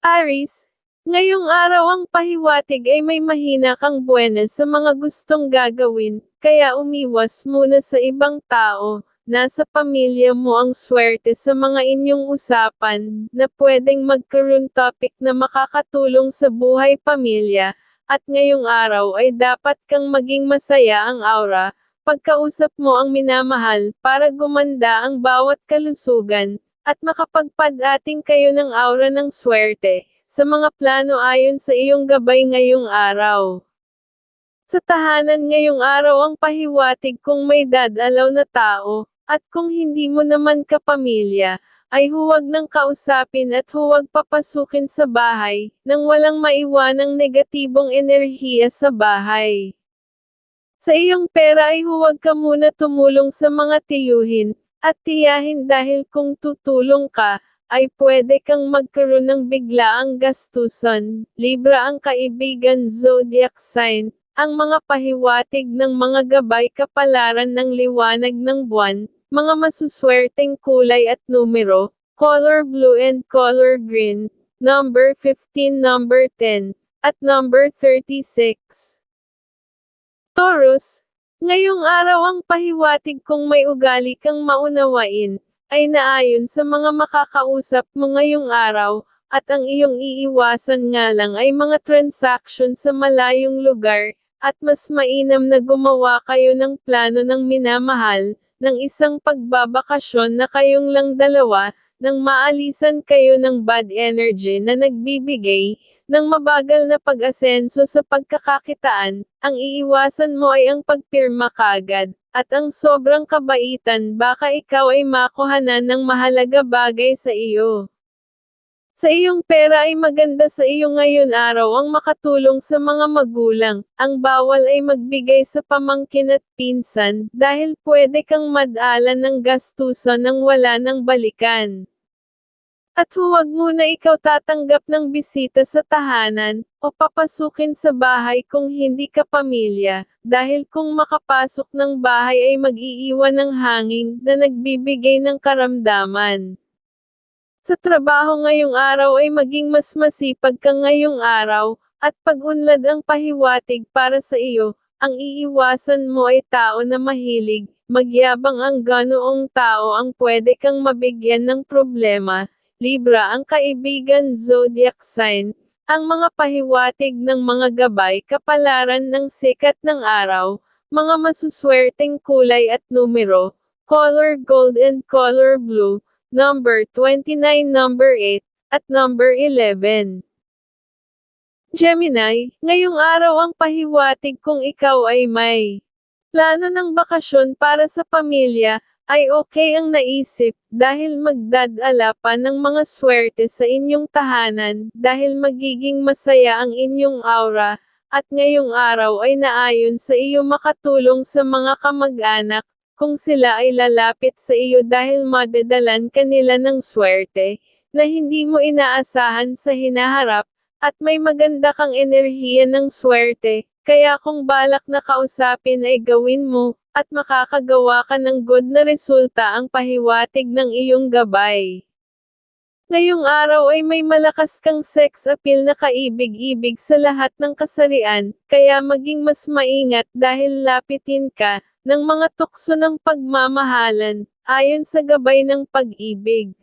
Aries, ngayong araw ang pahiwatig ay may mahina kang buwenas sa mga gustong gagawin, kaya umiwas muna sa ibang tao. Nasa pamilya mo ang swerte sa mga inyong usapan, na pwedeng magkaroon topic na makakatulong sa buhay pamilya, at ngayong araw ay dapat kang maging masaya ang aura, pagkausap mo ang minamahal, para gumanda ang bawat kalusugan, at makapagpadating kayo ng aura ng swerte, sa mga plano ayon sa iyong gabay ngayong araw. Sa tahanan ngayong araw ang pahiwatig kung may dadalaw na tao, at kung hindi mo naman kapamilya, ay huwag nang kausapin at huwag papasukin sa bahay, nang walang maiwanang negatibong enerhiya sa bahay. Sa iyong pera ay huwag ka muna tumulong sa mga tiyuhin, at tiyahin dahil kung tutulong ka, ay pwede kang magkaroon ng biglaang gastusan. Libra ang kaibigan zodiac sign, ang mga pahiwatig ng mga gabay kapalaran ng liwanag ng buwan, mga masuswerteng kulay at numero, color blue and color green, number 15, number 10, at number 36. Taurus, ngayong araw ang pahiwatig kung may ugali kang maunawain, ay naayon sa mga makakausap mo ngayong araw, at ang iyong iiwasan nga lang ay mga transaction sa malayong lugar, at mas mainam na gumawa kayo ng plano ng minamahal, ng isang pagbabakasyon na kayong lang dalawa, nang maalisan kayo ng bad energy na nagbibigay, ng mabagal na pag-asenso sa pagkakakitaan, ang iiwasan mo ay ang pagpirma kagad, at ang sobrang kabaitan baka ikaw ay makuhanan ng mahalaga bagay sa iyo. Sa iyong pera ay maganda sa iyo ngayon araw ang makatulong sa mga magulang, ang bawal ay magbigay sa pamangkin at pinsan, dahil pwede kang madalan ng gastusan nang wala nang balikan. At huwag muna ikaw tatanggap ng bisita sa tahanan, o papasukin sa bahay kung hindi ka pamilya, dahil kung makapasok ng bahay ay mag-iiwan ng hangin na nagbibigay ng karamdaman. Sa trabaho ngayong araw ay maging mas masipag ka ngayong araw, at pag-unlad ang pahiwatig para sa iyo, ang iiwasan mo ay tao na mahilig, magyabang ang ganoong tao ang pwede kang mabigyan ng problema. Libra ang kaibigan zodiac sign, ang mga pahiwatig ng mga gabay kapalaran ng sikat ng araw, mga masuswerteng kulay at numero, color gold and color blue, number 29, number 8, at number 11. Gemini, ngayong araw ang pahiwatig kung ikaw ay may plano ng bakasyon para sa pamilya, ay okay ang naisip, dahil magdadala pa ng mga swerte sa inyong tahanan, dahil magiging masaya ang inyong aura, at ngayong araw ay naayon sa iyo makatulong sa mga kamag-anak, kung sila ay lalapit sa iyo dahil madadalan kanila ng swerte, na hindi mo inaasahan sa hinaharap, at may maganda kang enerhiya ng swerte, kaya kung balak na kausapin ay gawin mo, at makakagawa ka ng good na resulta ang pahiwatig ng iyong gabay. Ngayong araw ay may malakas kang sex appeal na kaibig-ibig sa lahat ng kasarian, kaya maging mas maingat dahil lapitin ka, ng mga tukso ng pagmamahalan, ayon sa gabay ng pag-ibig.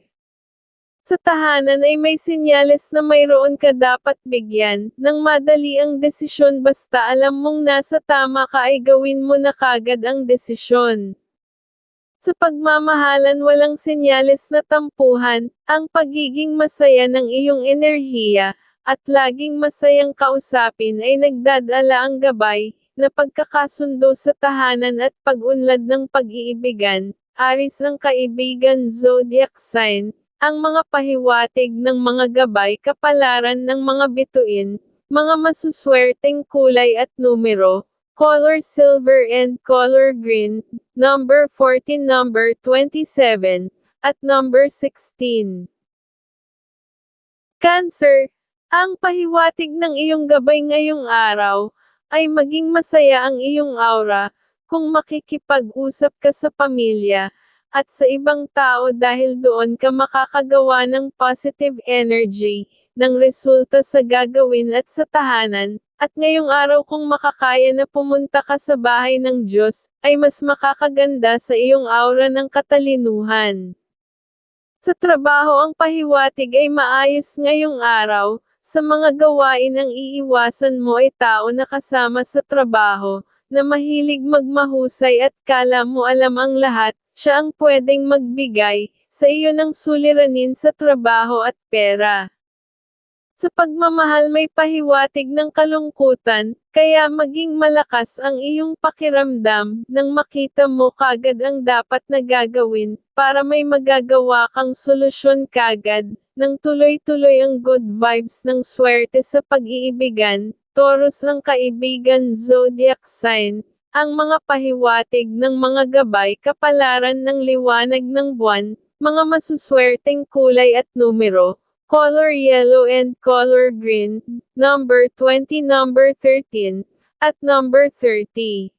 Sa tahanan ay may senyales na mayroon ka dapat bigyan, ng madali ang desisyon basta alam mong nasa tama ka ay gawin mo na kagad ang desisyon. Sa pagmamahalan walang senyales na tampuhan, ang pagiging masaya ng iyong enerhiya, at laging masayang kausapin ay nagdadala ang gabay, na pagkakasundo sa tahanan at pag-unlad ng pag-iibigan. Aries ang kaibigan zodiac sign, ang mga pahiwatig ng mga gabay kapalaran ng mga bituin, mga masuswerteng kulay at numero, color silver and color green, number 14, number 27, at number 16. Cancer, ang pahiwatig ng iyong gabay ngayong araw, ay maging masaya ang iyong aura, kung makikipag-usap ka sa pamilya, at sa ibang tao dahil doon ka makakagawa ng positive energy, ng resulta sa gagawin at sa tahanan, at ngayong araw kung makakaya na pumunta ka sa bahay ng Diyos, ay mas makakaganda sa iyong aura ng katalinuhan. Sa trabaho ang pahiwatig ay maayos ngayong araw, sa mga gawain ang iiwasan mo ay tao na kasama sa trabaho, na mahilig magmahusay at kala mo alam ang lahat, siya ang pwedeng magbigay, sa iyo ng suliranin sa trabaho at pera. Sa pagmamahal may pahiwatig ng kalungkutan, kaya maging malakas ang iyong pakiramdam, nang makita mo kagad ang dapat na gagawin, para may magagawa kang solusyon kagad, nang tuloy-tuloy ang good vibes ng swerte sa pag-iibigan. Taurus ang kaibigan zodiac sign, ang mga pahiwatig ng mga gabay kapalaran ng liwanag ng buwan, mga masuswerteng kulay at numero. Color yellow and color green, number 20, number 13, at number 30.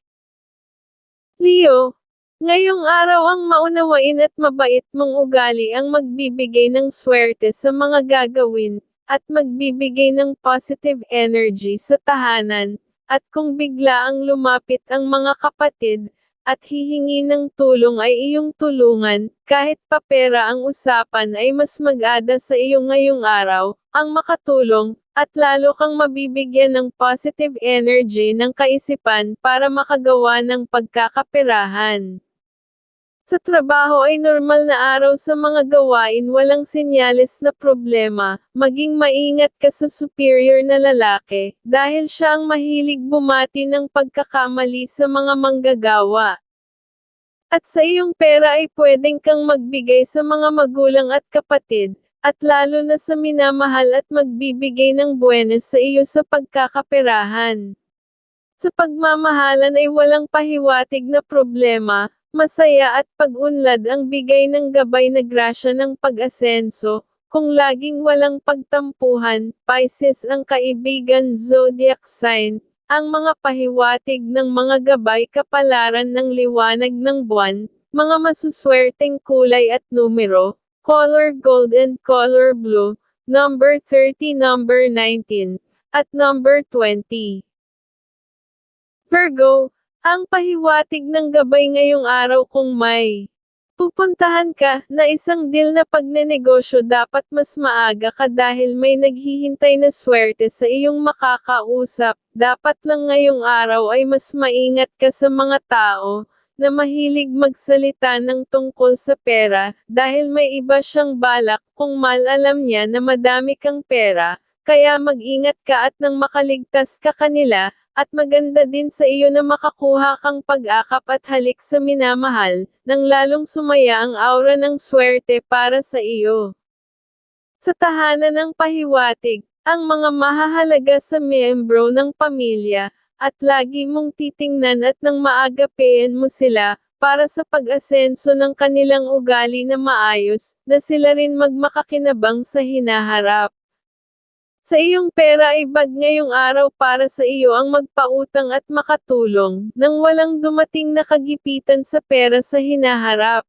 Leo, ngayong araw ang maunawain at mabait mong ugali ang magbibigay ng swerte sa mga gagawin, at magbibigay ng positive energy sa tahanan, at kung bigla ang lumapit ang mga kapatid, at hihingi ng tulong ay iyong tulungan, kahit papera ang usapan ay mas mag-ada sa iyo ngayong araw, ang makatulong, at lalo kang mabibigyan ng positive energy ng kaisipan para makagawa ng pagkakaperahan. Sa trabaho ay normal na araw sa mga gawain walang senyales na problema, maging maingat ka sa superior na lalaki, dahil siya ang mahilig bumati ng pagkakamali sa mga manggagawa. At sa iyong pera ay pwedeng kang magbigay sa mga magulang at kapatid, at lalo na sa minamahal at magbibigay ng buwenas sa iyo sa pagkakaperahan. Sa pagmamahalan ay walang pahiwatig na problema, masaya at pag-unlad ang bigay ng gabay na grasya ng pag-asenso, kung laging walang pagtampuhan. Pisces ang kaibigan zodiac sign, ang mga pahiwatig ng mga gabay kapalaran ng liwanag ng buwan, mga masuswerteng kulay at numero, color gold and color blue, number 30, number 19, at number 20. Virgo, ang pahiwatig ng gabay ngayong araw kung may pupuntahan ka na isang deal na pagnenegosyo dapat mas maaga ka dahil may naghihintay na swerte sa iyong makakausap. Dapat lang ngayong araw ay mas maingat ka sa mga tao na mahilig magsalita ng tungkol sa pera dahil may iba siyang balak kung alam niya na madami kang pera, kaya mag-ingat ka at nang makaligtas ka kanila. At maganda din sa iyo na makakuha kang pag-akap at halik sa minamahal, nang lalong sumaya ang aura ng swerte para sa iyo. Sa tahanan ng pahiwatig, ang mga mahahalaga sa miyembro ng pamilya, at lagi mong titingnan at nang maagapean mo sila, para sa pag-asenso ng kanilang ugali na maayos, na sila rin magmakakinabang sa hinaharap. Sa iyong pera ay bag ngayong araw para sa iyo ang magpautang at makatulong, nang walang dumating na kagipitan sa pera sa hinaharap.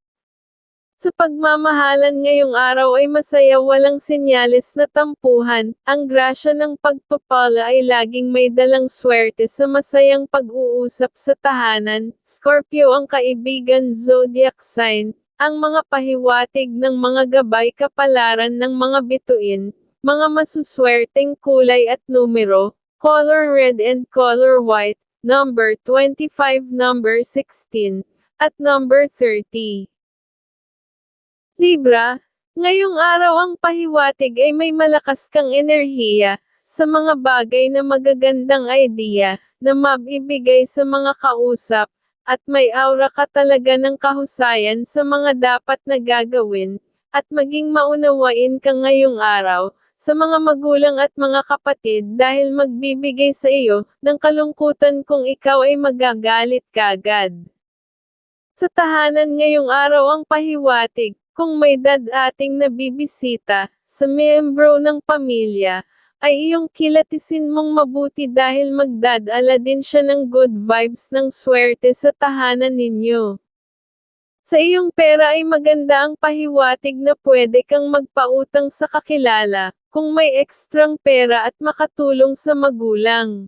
Sa pagmamahalan ngayong araw ay masaya walang senyales na tampuhan, ang grasya ng pagpapala ay laging may dalang swerte sa masayang pag-uusap sa tahanan. Scorpio ang kaibigan zodiac sign, ang mga pahiwatig ng mga gabay kapalaran ng mga bituin, mga masuswerteng kulay at numero, color red and color white, number 25, number 16, at number 30. Libra, ngayong araw ang pahiwatig ay may malakas kang enerhiya, sa mga bagay na magagandang idea, na mabibigay sa mga kausap, at may aura ka talaga ng kahusayan sa mga dapat na gagawin, at maging maunawain ka ngayong araw, sa mga magulang at mga kapatid dahil magbibigay sa iyo ng kalungkutan kung ikaw ay magagalit kagad. Sa tahanan ngayong araw ang pahiwatig, kung may dadating na bibisita, sa miyembro ng pamilya, ay iyong kilatisin mong mabuti dahil magdadala din siya ng good vibes ng swerte sa tahanan ninyo. Sa iyong pera ay maganda ang pahiwatig na pwede kang magpautang sa kakilala, kung may ekstrang pera at makatulong sa magulang.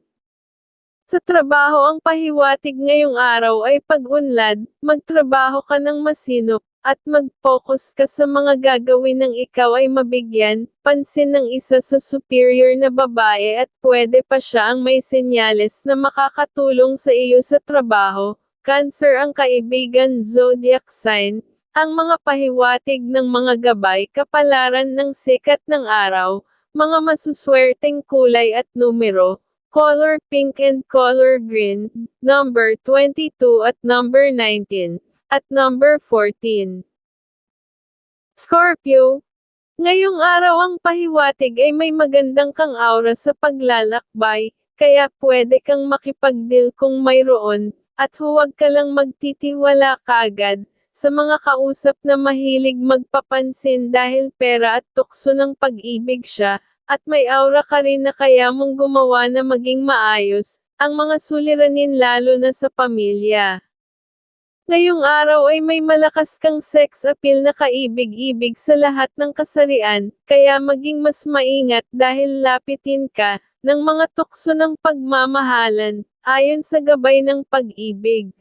Sa trabaho ang pahiwatig ngayong araw ay pag-unlad, magtrabaho ka ng masinop, at mag-focus ka sa mga gagawin ng ikaw ay mabigyan, pansin ng isa sa superior na babae at pwede pa siya ang may senyales na makakatulong sa iyo sa trabaho. Cancer ang kaibigan zodiac sign, ang mga pahiwatig ng mga gabay kapalaran ng sikat ng araw, mga masuswerteng kulay at numero, color pink and color green, number 22 at number 19. At number 14. Scorpio. Ngayong araw ang pahiwatig ay may magandang kang aura sa paglalakbay, kaya pwede kang makipag-deal kung mayroon, at huwag ka lang magtitiwala kagad, sa mga kausap na mahilig magpapansin dahil pera at tukso ng pag-ibig siya, at may aura ka rin na kaya mong gumawa na maging maayos, ang mga suliranin lalo na sa pamilya. Ngayong araw ay may malakas kang sex appeal na kaibig-ibig sa lahat ng kasarian, kaya maging mas maingat dahil lapitin ka, ng mga tukso ng pagmamahalan, ayon sa gabay ng pag-ibig.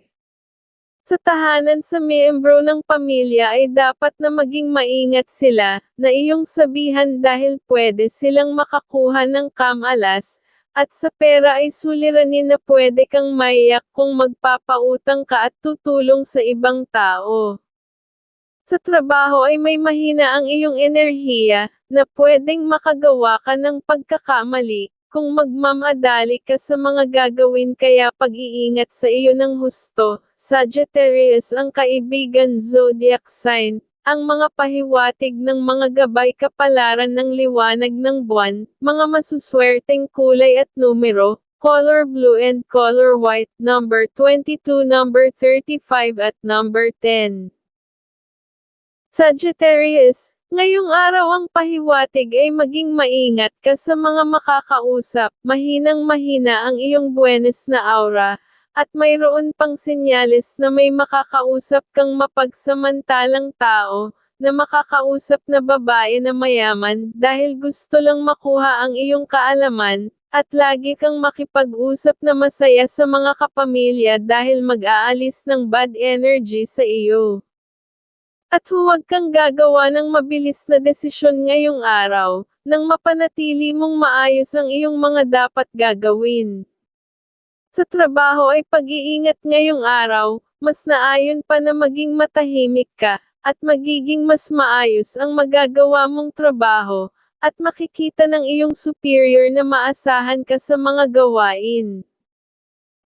Sa tahanan sa miyembro ng pamilya ay dapat na maging maingat sila, na iyong sabihan dahil pwede silang makakuha ng kamalas, at sa pera ay suliranin na pwede kang maiyak kung magpapautang ka at tutulong sa ibang tao. Sa trabaho ay may mahina ang iyong enerhiya, na pwedeng makagawa ka ng pagkakamali, kung magmamadali ka sa mga gagawin kaya pag-iingat sa iyo ng husto. Sagittarius ang kaibigan zodiac sign, ang mga pahiwatig ng mga gabay kapalaran ng liwanag ng buwan, mga masuswerteng kulay at numero, color blue and color white, number 22, number 35 at number 10. Sagittarius, ngayong araw ang pahiwatig ay maging maingat ka sa mga makakausap, mahinang-mahina ang iyong buenas na aura, at mayroon pang senyales na may makakausap kang mapagsamantalang tao, na makakausap na babae na mayaman, dahil gusto lang makuha ang iyong kaalaman, at lagi kang makipag-usap na masaya sa mga kapamilya dahil mag-aalis ng bad energy sa iyo. At huwag kang gagawa ng mabilis na desisyon ngayong araw, nang mapanatili mong maayos ang iyong mga dapat gagawin. Sa trabaho ay pag-iingat ngayong araw, mas naayon pa na maging matahimik ka, at magiging mas maayos ang magagawa mong trabaho, at makikita ng iyong superior na maasahan ka sa mga gawain.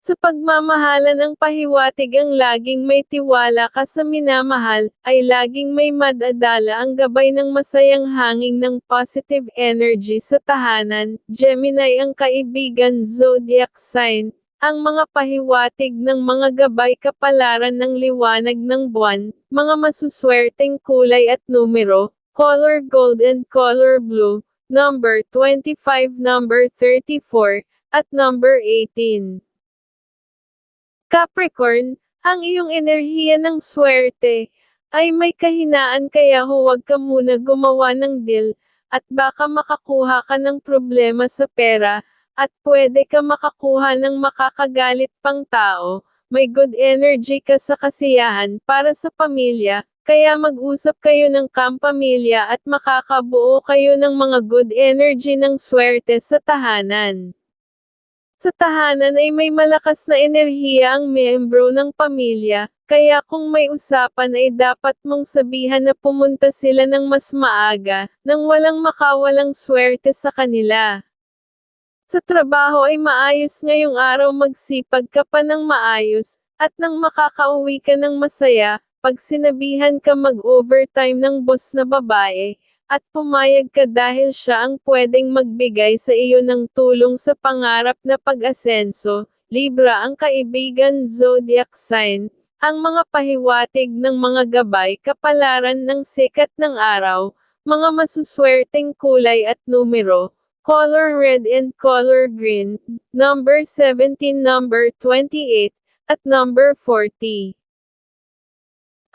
Sa pagmamahalan ang pahiwatig ang laging may tiwala ka sa minamahal, ay laging may madadala ang gabay ng masayang hangin ng positive energy sa tahanan. Gemini ang kaibigan zodiac sign, ang mga pahiwatig ng mga gabay kapalaran ng liwanag ng buwan, mga masuswerteng kulay at numero, color gold and color blue, number 25, number 34, at number 18. Capricorn, ang iyong enerhiya ng swerte, ay may kahinaan kaya huwag ka muna gumawa ng deal, at baka makakuha ka ng problema sa pera, at pwede ka makakuha ng makakagalit pang tao, may good energy ka sa kasiyahan para sa pamilya, kaya mag-usap kayo ng kampamilya at makakabuo kayo ng mga good energy ng swerte sa tahanan. Sa tahanan ay may malakas na enerhiya ang miyembro ng pamilya, kaya kung may usapan ay dapat mong sabihan na pumunta sila ng mas maaga, nang walang makawalang swerte sa kanila. Sa trabaho ay maayos ngayong araw magsipag ka pa ng maayos, at nang makakauwi ka ng masaya, pag sinabihan ka mag-overtime ng boss na babae, at pumayag ka dahil siya ang pwedeng magbigay sa iyo ng tulong sa pangarap na pag-asenso. Libra ang kaibigan zodiac sign, ang mga pahiwatig ng mga gabay kapalaran ng sikat ng araw, mga masuswerteng kulay at numero, color red and color green, number 17, number 28, at number 40.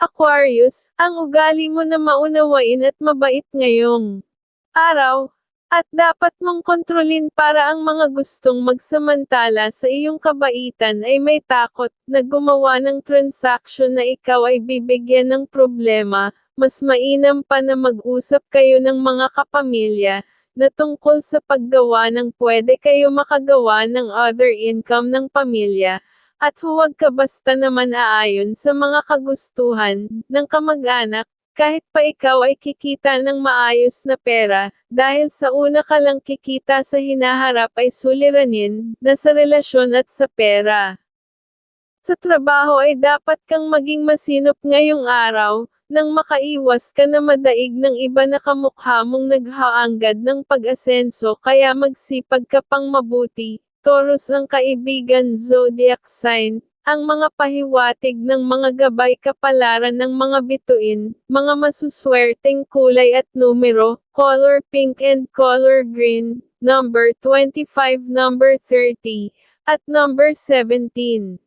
Aquarius, ang ugali mo na maunawain at mabait ngayong araw, At dapat mong kontrolin para ang mga gustong magsamantala sa iyong kabaitan ay may takot na gumawa ng transaksyon na ikaw ay bibigyan ng problema. Mas mainam pa na mag-usap kayo ng mga kapamilya na tungkol sa paggawa ng pwede kayo makagawa ng other income ng pamilya, at huwag ka basta naman aayon sa mga kagustuhan ng kamag-anak, kahit pa ikaw ay kikita ng maayos na pera, dahil sa una ka lang kikita sa hinaharap ay suliranin na sa relasyon at sa pera. Sa trabaho ay dapat kang maging masinop ngayong araw, nang makaiwas ka na madaig ng iba na kamukha mong naghaanggad ng pag-asenso, kaya magsipag ka pang mabuti. Taurus ang kaibigan zodiac sign. Ang mga pahiwatig ng mga gabay kapalaran ng mga bituin, mga masuswerteng kulay at numero, color pink and color green, number 25, number 30, at number 17.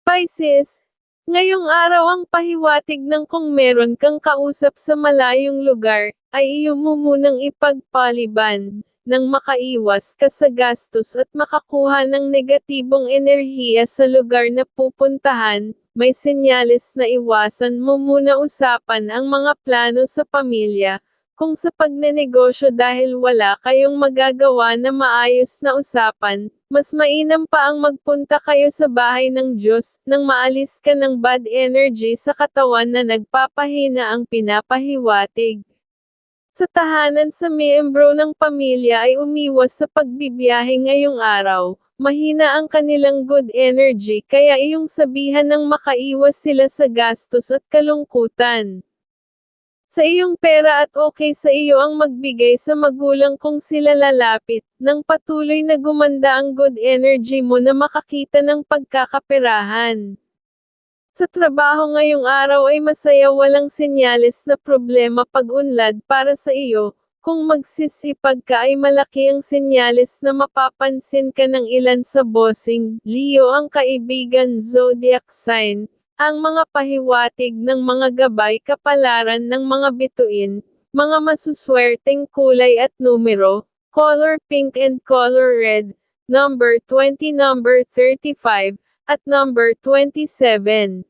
Pisces, ngayong araw ang pahiwatig ng kung meron kang kausap sa malayong lugar, ay iyo mo munang ipagpaliban nang makaiwas ka sa gastos at makakuha ng negatibong enerhiya sa lugar na pupuntahan. May senyales na iwasan mo muna usapan ang mga plano sa pamilya, kung sa pagnenegosyo, dahil wala kayong magagawa na maayos na usapan. Mas mainam pa ang magpunta kayo sa bahay ng Diyos, nang maalis ka ng bad energy sa katawan na nagpapahina ang pinapahiwatig. Sa tahanan, sa miyembro ng pamilya ay umiwas sa pagbibiyahe ngayong araw. Mahina ang kanilang good energy, kaya iyong sabihan ng makaiwas sila sa gastos at kalungkutan. Sa iyong pera, at okay sa iyo ang magbigay sa magulang kung sila lalapit, nang patuloy na gumanda ang good energy mo na makakita ng pagkakaperahan. Sa trabaho ngayong araw ay masaya, walang senyales na problema pag-unlad para sa iyo. Kung magsisipag ka ay malaki ang senyales na mapapansin ka ng ilan sa bossing. Leo ang kaibigan zodiac sign. Ang mga pahiwatig ng mga gabay kapalaran ng mga bituin, mga masuswerteng kulay at numero, color pink and color red, number 20, number 35, at number 27.